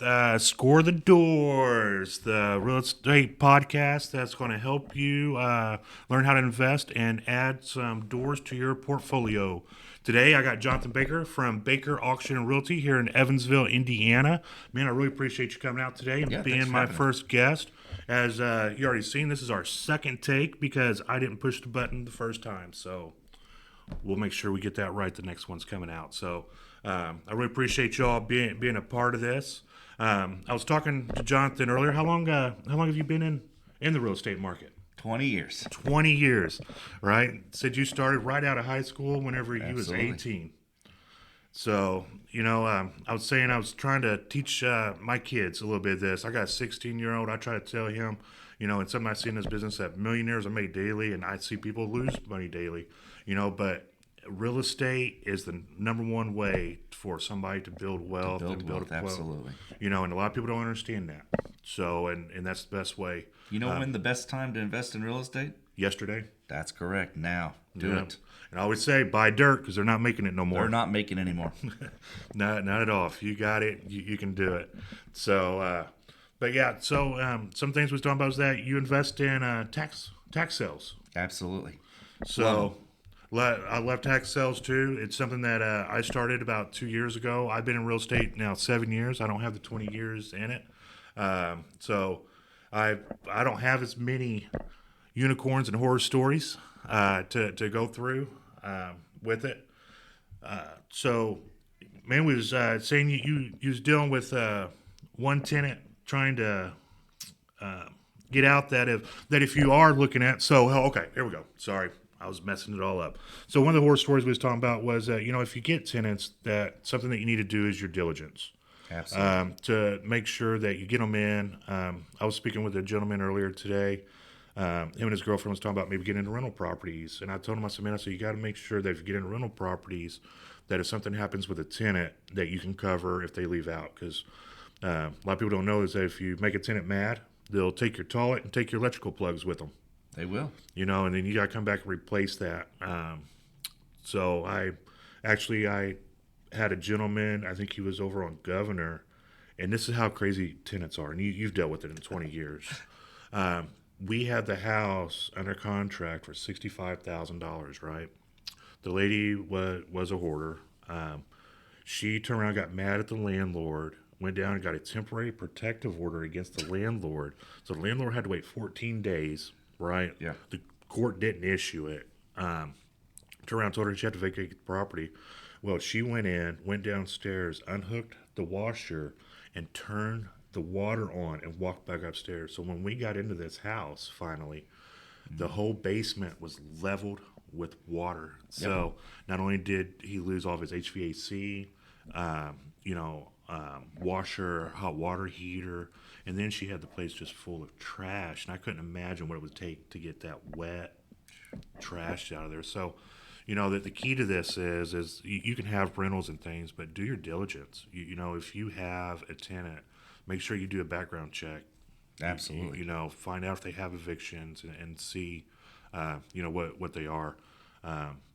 with Score the Doors, the real estate podcast that's going to help you learn how to invest and add some doors to your portfolio. Today, I got Jonathan Baker from Baker Auction and Realty here in Evansville, Indiana. Man, I really appreciate you coming out today and being my first guest. As you already seen, this is our second take because I didn't push the button the first time. So we'll make sure we get that right the next one's coming out. So I really appreciate y'all being a part of this. I was talking to Jonathan earlier. How long have you been in the real estate market? 20 years. 20 years, right? Said you started right out of high school whenever you was 18. So, I was saying I was trying to teach my kids a little bit of this. I got a 16-year-old. I try to tell him, and something I see in this business that millionaires are made daily, and I see people lose money daily, but real estate is the number one way for somebody to build wealth and build a quote. Absolutely. And a lot of people don't understand that. So, and that's the best way. When the best time to invest in real estate? Yesterday. That's correct. Now, do it. And I always say buy dirt because they're not making it no more. They're not making it anymore. Not at all. If you got it, you can do it. So, but yeah. So, some things we was talking about is that you invest in tax sales. Absolutely. So, I love tax sales too. It's something that I started about 2 years ago. I've been in real estate now 7 years. I don't have the 20 years in it. So I don't have as many unicorns and horror stories to go through with it. So, man, we was saying you was dealing with one tenant trying to get out that if you are looking at okay, here we go. Sorry, I was messing it all up. So one of the horror stories we was talking about was if you get tenants, that something that you need to do is your diligence. Absolutely. To make sure that you get them in. I was speaking with a gentleman earlier today. Him and his girlfriend was talking about maybe getting into rental properties. And I told him, I said, you got to make sure that if you get into rental properties, that if something happens with a tenant, that you can cover if they leave out. Because a lot of people don't know is that if you make a tenant mad, they'll take your toilet and take your electrical plugs with them. They will. And then you got to come back and replace that. So I had a gentleman, I think he was over on Governor, and this is how crazy tenants are, and you've dealt with it in 20 years. We had the house under contract for $65,000, right? The lady was a hoarder. She turned around, got mad at the landlord, went down and got a temporary protective order against the landlord. So the landlord had to wait 14 days, right? Yeah. The court didn't issue it. Turned around, told her she had to vacate the property. Well, she went downstairs, unhooked the washer, and turned the water on and walked back upstairs. So when we got into this house, finally, the whole basement was leveled with water. So not only did he lose all of his HVAC, washer, hot water heater, and then she had the place just full of trash. And I couldn't imagine what it would take to get that wet trash out of there. So, that the key to this is you can have rentals and things, but do your diligence. If you have a tenant, make sure you do a background check. Absolutely. Find out if they have evictions and see, what they are.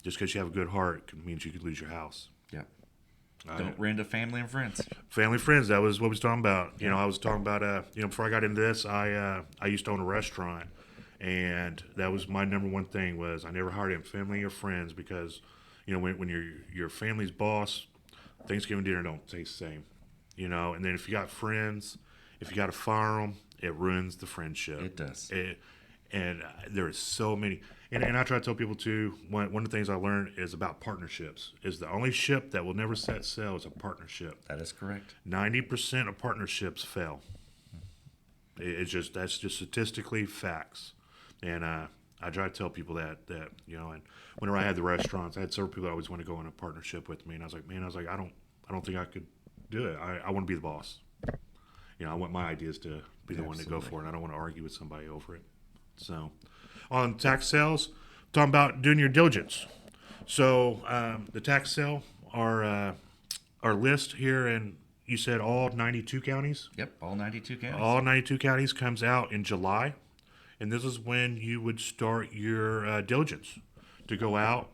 Just because you have a good heart means you could lose your house. Yeah. Don't rent to family and friends. Family and friends. That was what we was talking about. I was talking about, before I got into this, I used to own a restaurant. And that was my number one thing was I never hired in family or friends because, when your family's boss, Thanksgiving dinner don't taste the same, And then if you got friends, if you got to fire them, it ruins the friendship. It does. And there is so many. And I try to tell people too, one of the things I learned is about partnerships. Is the only ship that will never set sail is a partnership. That is correct. 90% of partnerships fail. That's just statistically facts. And I try to tell people that and whenever I had the restaurants, I had several people that always want to go in a partnership with me, and I was like, I don't think I could do it. I want to be the boss. I want my ideas to be the one to go for it, and I don't want to argue with somebody over it. So, on tax sales, talking about doing your diligence. So, the tax sale, our list here, and you said all 92 counties? Yep, all 92 counties. All 92 counties comes out in July. And this is when you would start your diligence to go out,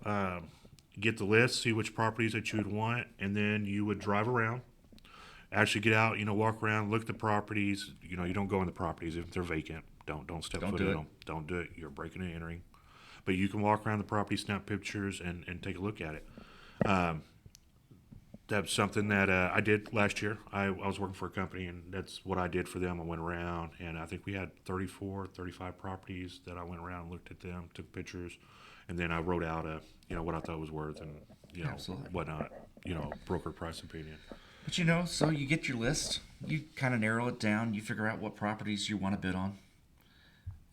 get the list, see which properties that you would want, and then you would drive around. actually get out, walk around, look at the properties. You don't go in the properties if they're vacant. Don't step Don't foot do in it. them. Don't do it. You're breaking and entering. But you can walk around the property, snap pictures, and take a look at it. That's something that I did last year. I was working for a company, and that's what I did for them. I went around, and I think we had 34, 35 properties that I went around, looked at them, took pictures, and then I wrote out what I thought it was worth and, Absolutely. whatnot, broker price opinion. But so you get your list, you kind of narrow it down, you figure out what properties you want to bid on,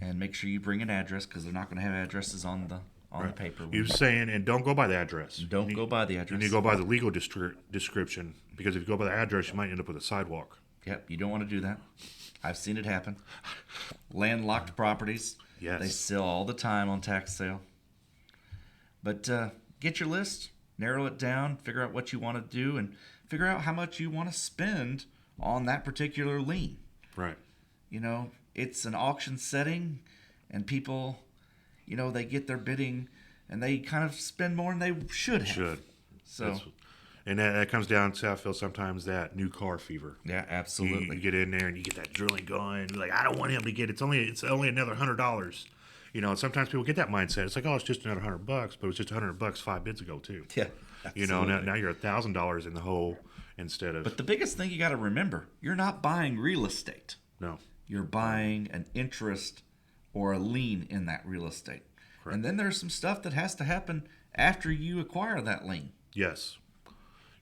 and make sure you bring an address because they're not going to have addresses on the paper. He was saying, and don't go by the address. Don't go by the You address. need to go by the legal description, because if you go by the address, you might end up with a sidewalk. Yep, you don't want to do that. I've seen it happen. Landlocked properties. Yes. They sell all the time on tax sale. But get your list, narrow it down, figure out what you want to do, and figure out how much you want to spend on that particular lien. Right. It's an auction setting, and people, they get their bidding, and they kind of spend more than they should have. So, and that comes down to, I feel sometimes, that new car fever. yeah, absolutely. You get in there and you get that drilling going. You're like, I don't want him to get it's only another $100. And sometimes people get that mindset. It's like, oh, it's just another $100, but it was just $100 5 bids ago too. Yeah, absolutely. Now you're $1,000 in the hole instead of. But the biggest thing you got to remember, you're not buying real estate. No. You're buying an interest or a lien in that real estate. Correct. And then there's some stuff that has to happen after you acquire that lien. Yes.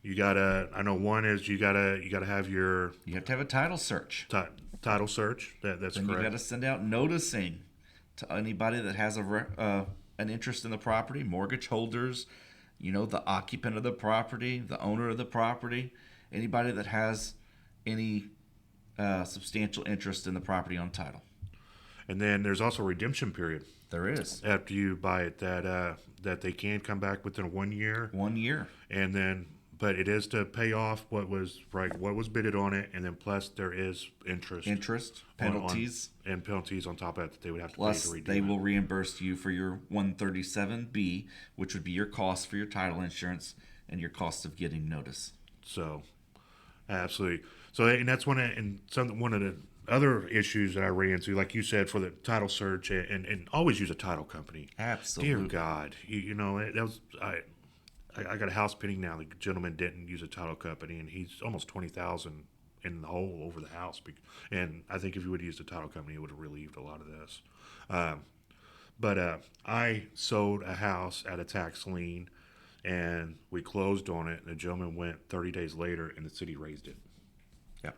You gotta. I know one is you gotta have your You have to have a title search. title search. That's Then correct. you got to send out noticing to anybody that has an interest in the property, mortgage holders, the occupant of the property, the owner of the property, anybody that has any substantial interest in the property on title. And then there's also a redemption period There is. after you buy it that they can come back within 1 year. 1 year. And then, but it is to pay off what was bidded on it, and then plus there is interest, Penalties. and penalties on top of that they would have to Plus, pay to redeem they it. will reimburse you for your 137B, which would be your cost for your title insurance and your cost of getting notice. So, absolutely. So, and that's one of the other issues that I ran into, like you said, for the title search, and always use a title company. Absolutely. Dear God, that was I got a house pending now. The gentleman didn't use a title company, and he's almost $20,000 in the hole over the house. And I think if he would have used a title company, it would have relieved a lot of this. But I sold a house at a tax lien, and we closed on it. And the gentleman went 30 days later, and the city raised it. Yeah.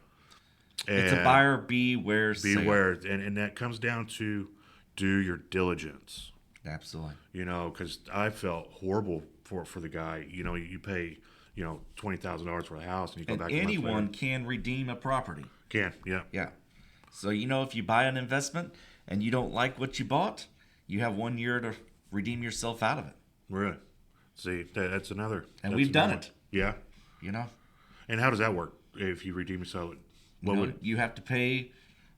It's a buyer beware sale. Beware, and that comes down to do your diligence. Absolutely. Because I felt horrible for the guy. You pay, $20,000 for a house, and you go And back. A month anyone later. can redeem a property. Can, yeah. Yeah. So, if you buy an investment and you don't like what you bought, you have 1 year to redeem yourself out of it. Really. See, that's another. And that's we've done another- it. Yeah. And how does that work? If you redeem yourself, You have to pay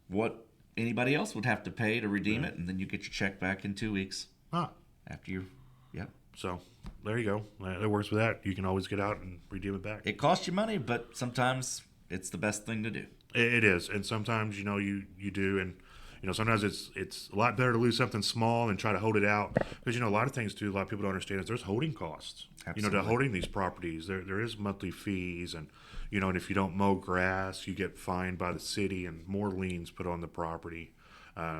what anybody else would have to pay to redeem it, and then you get your check back in 2 weeks after you. Yeah. So there you go. That works with that. You can always get out and redeem it back. It costs you money, but sometimes it's the best thing to do. It is, and sometimes you do, and sometimes it's a lot better to lose something small and try to hold it out, because a lot of things too. A lot of people don't understand is there's holding costs. Absolutely. To holding these properties, there is monthly fees, and and if you don't mow grass, you get fined by the city, and more liens put on the property.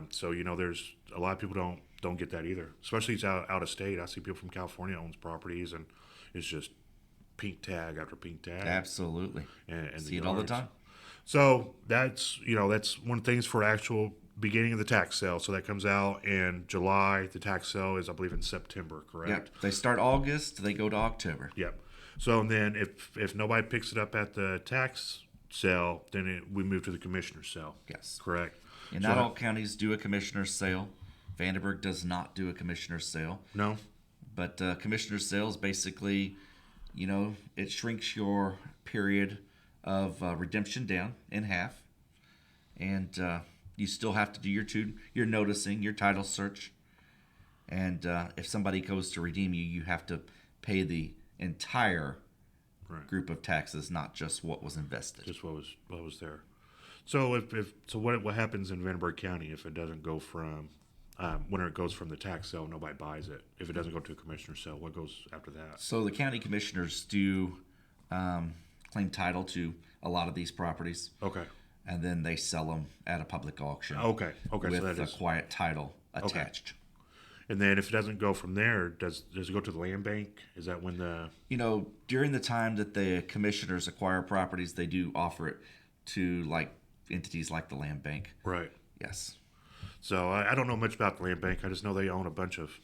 So there's a lot of people don't get that either, especially it's out of state. I see people from California owns properties, and it's just pink tag after pink tag. Absolutely. And See it all the time. So that's one of the things for actual beginning of the tax sale. So that comes out in July. The tax sale is, I believe, in September, correct? Yep. They start August, they go to October. Yep. So then if nobody picks it up at the tax sale, then we move to the commissioner's sale. Yes. Correct. And not all counties do a commissioner's sale. Vandenberg does not do a commissioner's sale. No? But commissioner's sale is basically, it shrinks your period of redemption down in half. And you still have to do your noticing, your title search. And if somebody goes to redeem you, you have to pay the entire Right. group of taxes, not just what was invested. Just what was there. So what happens in Vandenberg County if it doesn't go from when it goes from the tax sale, nobody buys it. If it doesn't go to a commissioner's sale, what goes after that? So the county commissioners do claim title to a lot of these properties, Okay. and then they sell them at a public auction. Okay. Okay. With So that a is. quiet title attached. And then if it doesn't go from there, does it go to the land bank? Is that when the During the time that the commissioners acquire properties, they do offer it to like entities like the land bank. right? Yes. So I don't know much about the land bank. I just know they own a bunch of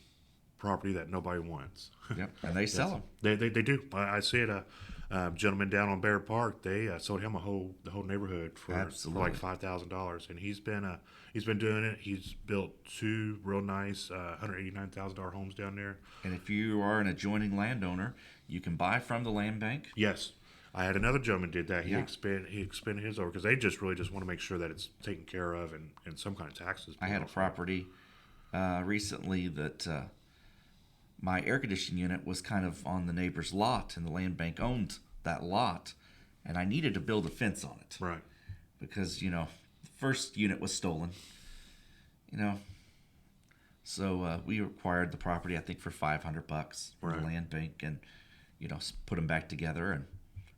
property that nobody wants. Yep. And they sell them. They do. I see it. A gentleman down on Bear Park, they sold him the whole neighborhood for Absolutely. like $5,000, and he's been doing it. He's built two real nice $189,000 homes down there. And if you are an adjoining landowner, you can buy from the land bank. Yes, I had another gentleman did that. He Yeah. expanded his over because they just want to make sure that it's taken care of and some kind of taxes. I had a property recently that my air conditioning unit was kind of on the neighbor's lot, and the land bank owned that lot, and I needed to build a fence on it Right. because the first unit was stolen. So we acquired the property, I think, for $500 from Right. the land bank, and put them back together and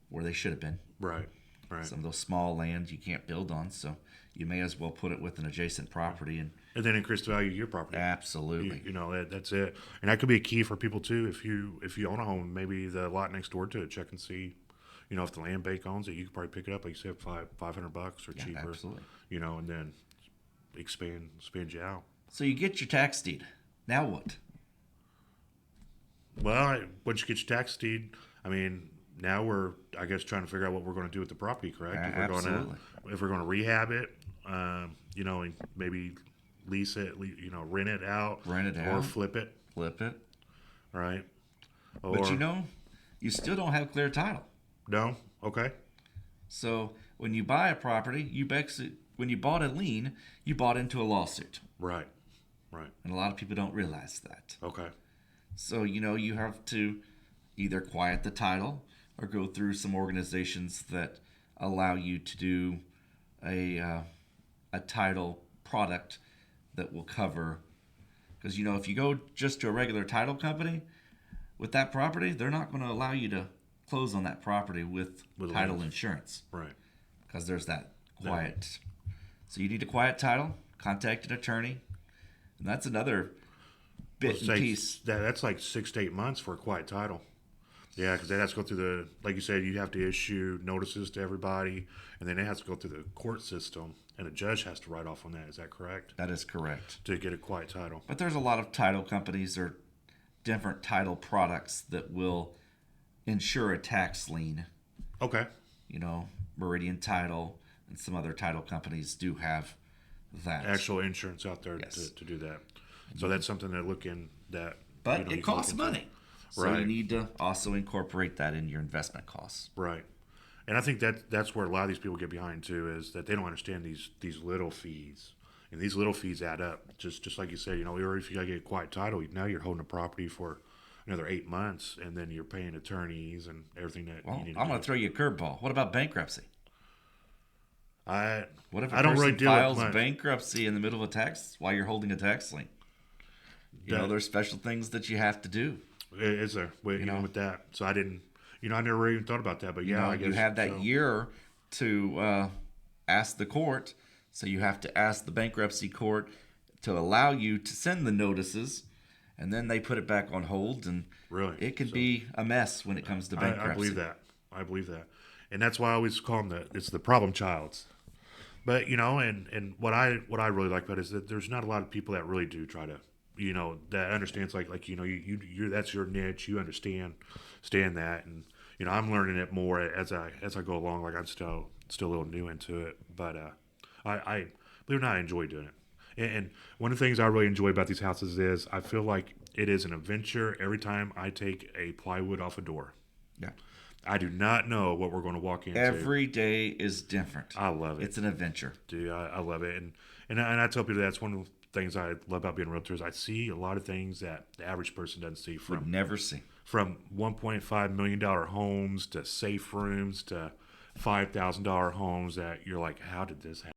where they should have been. Right. Right. Some of those small lands you can't build on, so you may as well put it with an adjacent property. And And then increase the value of your property. absolutely, That's it. And that could be a key for people too. If you own a home, maybe the lot next door to it, check and see, if the land bank owns it, you could probably pick it up, like you said, $500 or yeah, cheaper. absolutely. And then expand you out. So you get your tax deed. Now what? Well, once you get your tax deed, now we're, I guess, trying to figure out what we're going to do with the property, correct? Absolutely. If we're going to rehab it, and maybe lease it, rent it out, or out. flip it, Flip it. right? But you still don't have clear title. No, okay, So when you buy a property, when you bought a lien, you bought into a lawsuit. right, And a lot of people don't realize that. okay, So, you have to either quiet the title or go through some organizations that allow you to do a title product that will cover. Because, if you go just to a regular title company with that property, they're not going to allow you to close on that property with title liens. insurance. right. Because there's that quiet. So you need a quiet title, contact an attorney. And that's another bit and piece. That's like 6 to 8 months for a quiet title. Yeah, because that has to go through like you said, you have to issue notices to everybody, and then it has to go through the court system, and a judge has to write off on that. Is that correct? That is correct. To get a quiet title. But there's a lot of title companies or different title products that will insure a tax lien. Okay. Meridian Title and some other title companies do have that. Actual insurance out there Yes. to do that. So that's something to look in that. But you it can costs look into. money. So Right. you need to also incorporate that in your investment costs. Right. And I think that's where a lot of these people get behind too, is that they don't understand these little fees. And these little fees add up. Just like you said, or if you gotta get a quiet title, now you're holding a property for another 8 months, and then you're paying attorneys and everything that Well, you need to I'm do. going to throw you a curveball. What about bankruptcy? What if a I don't person really deal files with much. bankruptcy in the middle of a tax while you're holding a tax lien? There's special things that you have to do. Is there? With that. So I didn't. I never even thought about that. But yeah, I guess You have that so. year to ask the court. So you have to ask the bankruptcy court to allow you to send the notices, and then they put it back on hold, and Really? it could be a mess when it comes to bankruptcy. I believe that. And that's why I always call them it's the problem childs. But and what I really like about it is that there's not a lot of people that really do try to that understands you that's your niche, you understand that, and I'm learning it more as I go along. Like I'm still a little new into it, but I believe it or not, I enjoy doing it. And one of the things I really enjoy about these houses is I feel like it is an adventure every time I take a plywood off a door. Yeah. I do not know what we're going to walk into. Every day is different. I love it. It's an adventure. Dude, I love it. And I tell people that's one of the things I love about being a realtor is I see a lot of things that the average person doesn't see Would never see. from $1.5 million homes to safe rooms to $5,000 homes that you're like, how did this happen?